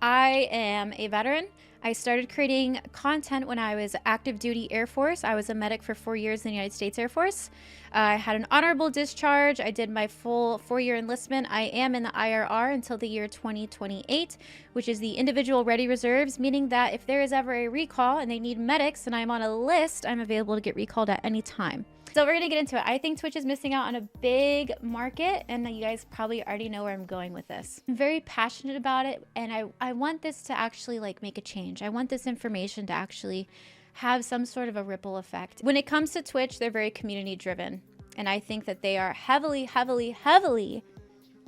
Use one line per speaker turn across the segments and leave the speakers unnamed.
I am a veteran. I started creating content when I was active duty Air Force. I was a medic for 4 years in the United States Air Force. I had an honorable discharge. I did my full 4-year enlistment. I am in the IRR until the year 2028, which is the individual ready reserves, meaning that if there is ever a recall and they need medics and I'm on a list, I'm available to get recalled at any time. So we're gonna get into it. I think Twitch is missing out on a big market, and you guys probably already know where I'm going with this. I'm very passionate about it, and I want this to actually like make a change. I want this information to actually have some sort of a ripple effect. When it comes to Twitch, they're very community driven, and I think that they are heavily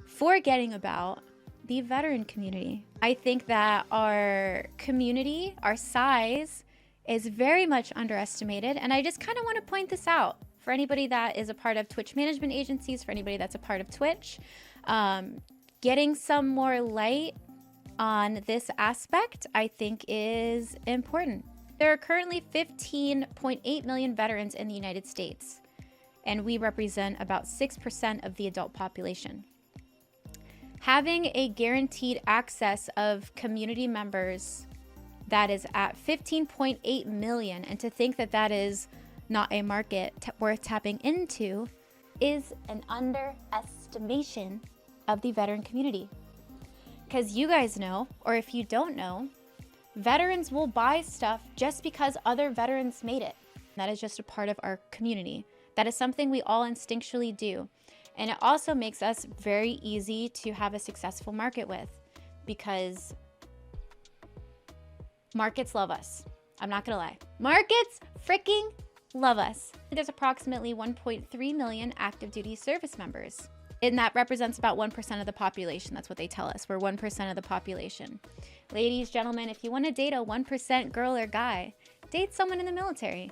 forgetting about the veteran community. I think that our community, our size, is very much underestimated, and I just kind of want to point this out for anybody that is a part of Twitch management agencies, for anybody that's a part of Twitch. Getting some more light on this aspect, I think, is important. There are currently 15.8 million veterans in the United States, and we represent about 6% of the adult population. Having a guaranteed access of community members that is at 15.8 million, and to think that that is not a market worth tapping into is an underestimation of the veteran community. Because you guys know, or if you don't know, veterans will buy stuff just because other veterans made it. That is just a part of our community. That is something we all instinctually do. And it also makes us very easy to have a successful market with, because markets love us. I'm not gonna lie. Markets freaking love us. There's approximately 1.3 million active duty service members, and that represents about 1% of the population. That's what they tell us. We're 1% of the population. Ladies, gentlemen, if you want to date a 1% girl or guy, date someone in the military.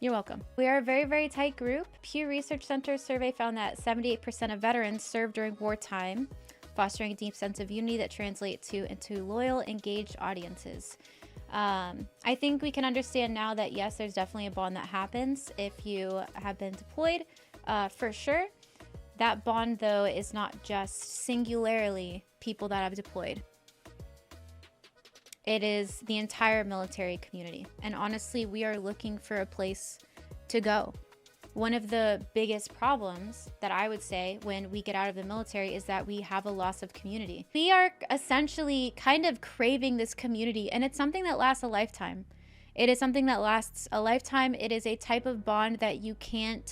You're welcome. We are a very tight group. Pew Research Center survey found that 78% of veterans served during wartime, fostering a deep sense of unity that translates into loyal, engaged audiences. I think we can understand now that yes, there's definitely a bond that happens if you have been deployed, for sure. That bond, though, is not just singularly people that have deployed. It is the entire military community. And honestly, we are looking for a place to go. One of the biggest problems that I would say when we get out of the military is that we have a loss of community. We are essentially kind of craving this community, and it's something that lasts a lifetime. It is something that lasts a lifetime. It is a type of bond that you can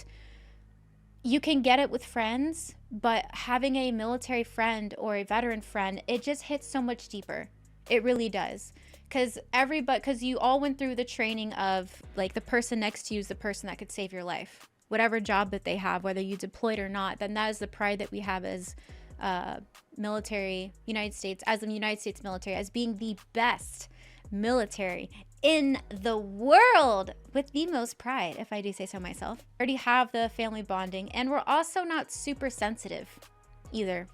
get it with friends, but having a military friend or a veteran friend, it just hits so much deeper. It really does. Because you all went through the training of like the person next to you is the person that could save your life. Whatever job that they have, whether you deployed or not, then that is the pride that we have as military, United States, as the United States military, as being the best military in the world, with the most pride, if I do say so myself. We already have the family bonding, and we're also not super sensitive either.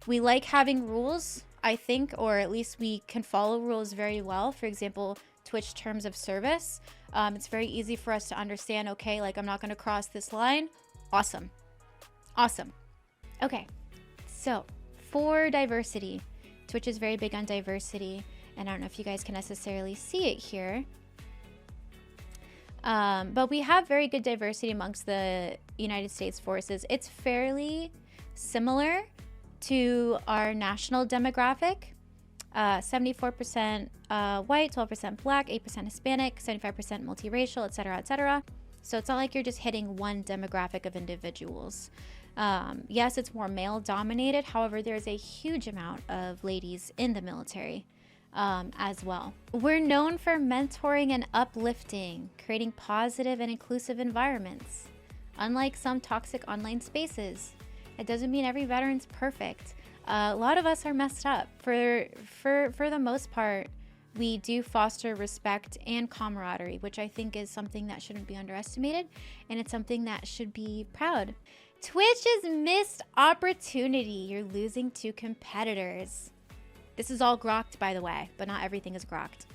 We like having rules, I think, or at least we can follow rules very well. For example, Twitch terms of service. It's very easy for us to understand, okay, like I'm not going to cross this line. Awesome. Okay, so for diversity, Twitch is very big on diversity, and I don't know if you guys can necessarily see it here, but we have very good diversity amongst the United States forces. It's fairly similar to our national demographic. 74% white, 12% black, 8% Hispanic, 75% multiracial, etc., etc. So it's not like you're just hitting one demographic of individuals. Yes, it's more male dominated. However, there's a huge amount of ladies in the military as well. We're known for mentoring and uplifting, creating positive and inclusive environments. Unlike some toxic online spaces, it doesn't mean every veteran's perfect. A lot of us are messed up. For the most part, we do foster respect and camaraderie, which I think is something that shouldn't be underestimated, and it's something that should be proud. Twitch is missed opportunity. You're losing to competitors. This is all grokked, by the way, but not everything is grokked.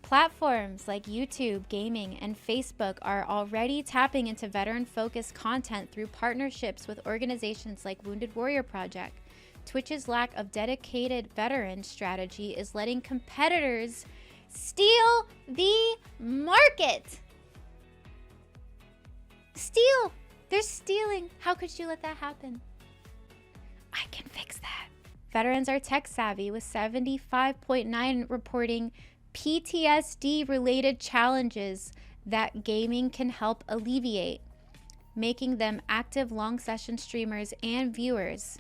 Platforms like YouTube, gaming, and Facebook are already tapping into veteran-focused content through partnerships with organizations like Wounded Warrior Project, Twitch's lack of dedicated veteran strategy is letting competitors steal the market. Steal. They're stealing. How could you let that happen? I can fix that. Veterans are tech savvy, with 75.9 reporting PTSD-related challenges that gaming can help alleviate, making them active long session streamers and viewers.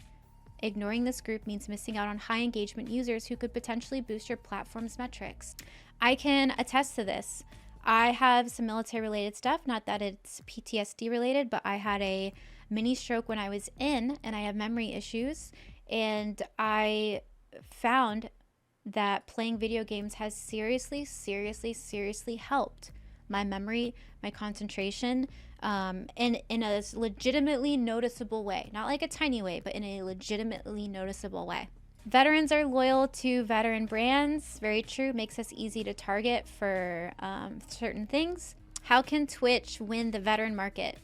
Ignoring this group means missing out on high engagement users who could potentially boost your platform's metrics. I can attest to this. I have some military related stuff, not that it's PTSD related, but I had a mini stroke when I was in, and I have memory issues, and I found that playing video games has seriously helped my memory, my concentration, in a legitimately noticeable way. Not like a tiny way, but in a legitimately noticeable way. Veterans are loyal to veteran brands. Very true. Makes us easy to target for certain things. How can Twitch win the veteran market?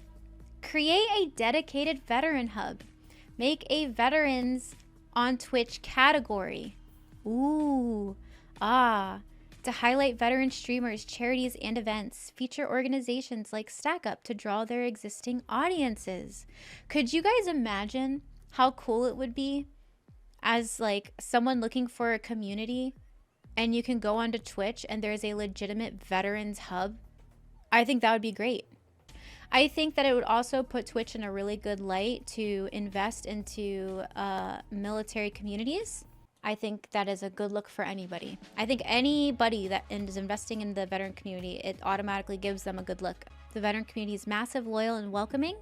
Create a dedicated veteran hub. Make a veterans on Twitch category. To highlight veteran streamers, charities, and events. Feature organizations like StackUp to draw their existing audiences. Could you guys imagine how cool it would be as like someone looking for a community, and you can go onto Twitch and there's a legitimate veterans hub? I think that would be great. I think that it would also put Twitch in a really good light to invest into military communities. I think that is a good look for anybody. I think anybody that is investing in the veteran community, it automatically gives them a good look. The veteran community is massive, loyal, and welcoming.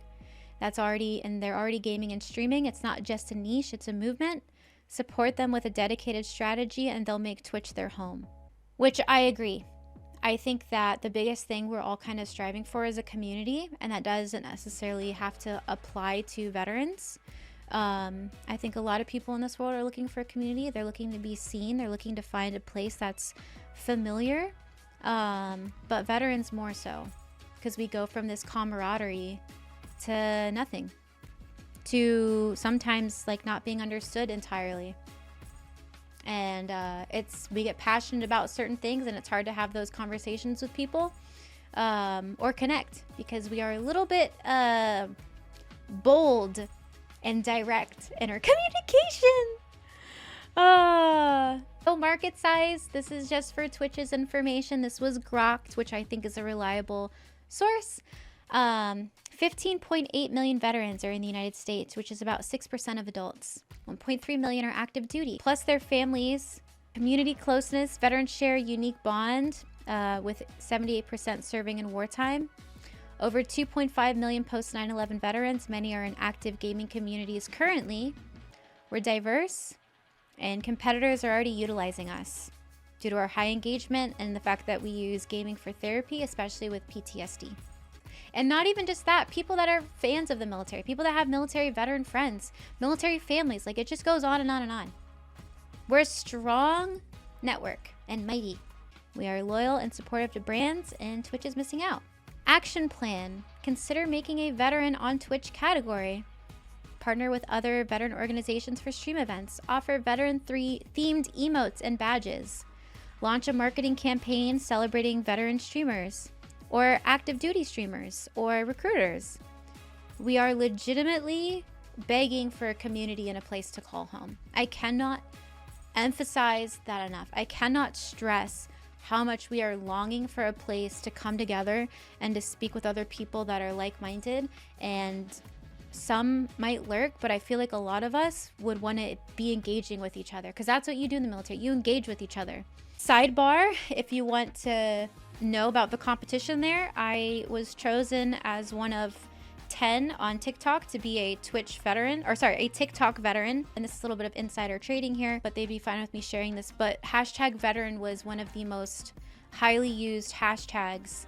They're already gaming and streaming. It's not just a niche, it's a movement. Support them with a dedicated strategy and they'll make Twitch their home. Which I agree. I think that the biggest thing we're all kind of striving for is a community, and that doesn't necessarily have to apply to veterans. I think a lot of people in this world are looking for a community. They're looking to be seen. They're looking to find a place that's familiar. But veterans more so, because we go from this camaraderie to nothing, to sometimes like not being understood entirely. And we get passionate about certain things, and it's hard to have those conversations with people or connect, because we are a little bit bold and direct in our communication. So market size, this is just for Twitch's information. This was Grokked, which I think is a reliable source. 15.8 million veterans are in the United States, which is about 6% of adults. 1.3 million are active duty, plus their families. Community closeness, veterans share a unique bond with 78% serving in wartime. Over 2.5 million post 9/11 veterans. Many are in active gaming communities currently. We're diverse, and competitors are already utilizing us due to our high engagement and the fact that we use gaming for therapy, especially with PTSD. And not even just that, people that are fans of the military, people that have military veteran friends, military families, like it just goes on and on and on. We're a strong network and mighty. We are loyal and supportive to brands, and Twitch is missing out. Action plan. Consider making a veteran on Twitch category. Partner with other veteran organizations for stream events. Offer veteran themed emotes and badges. Launch a marketing campaign celebrating veteran streamers or active duty streamers or recruiters. We are legitimately begging for a community and a place to call home. I cannot emphasize that enough. I cannot stress how much we are longing for a place to come together and to speak with other people that are like-minded. And some might lurk, but I feel like a lot of us would want to be engaging with each other, because that's what you do in the military. You engage with each other. Sidebar, if you want to know about the competition there, I was chosen as one of 10 on TikTok to be a TikTok veteran. And this is a little bit of insider trading here, but they'd be fine with me sharing this. But hashtag veteran was one of the most highly used hashtags,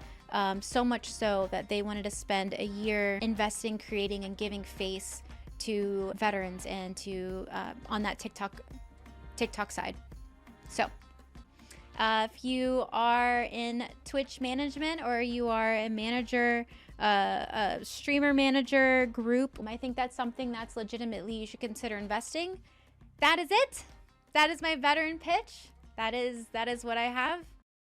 so much so that they wanted to spend a year investing, creating, and giving face to veterans and to on that TikTok side. So if you are in Twitch management, or you are a manager, a streamer manager group, I think that's something that's legitimately you should consider investing that is it. That is my veteran pitch. That is what I have.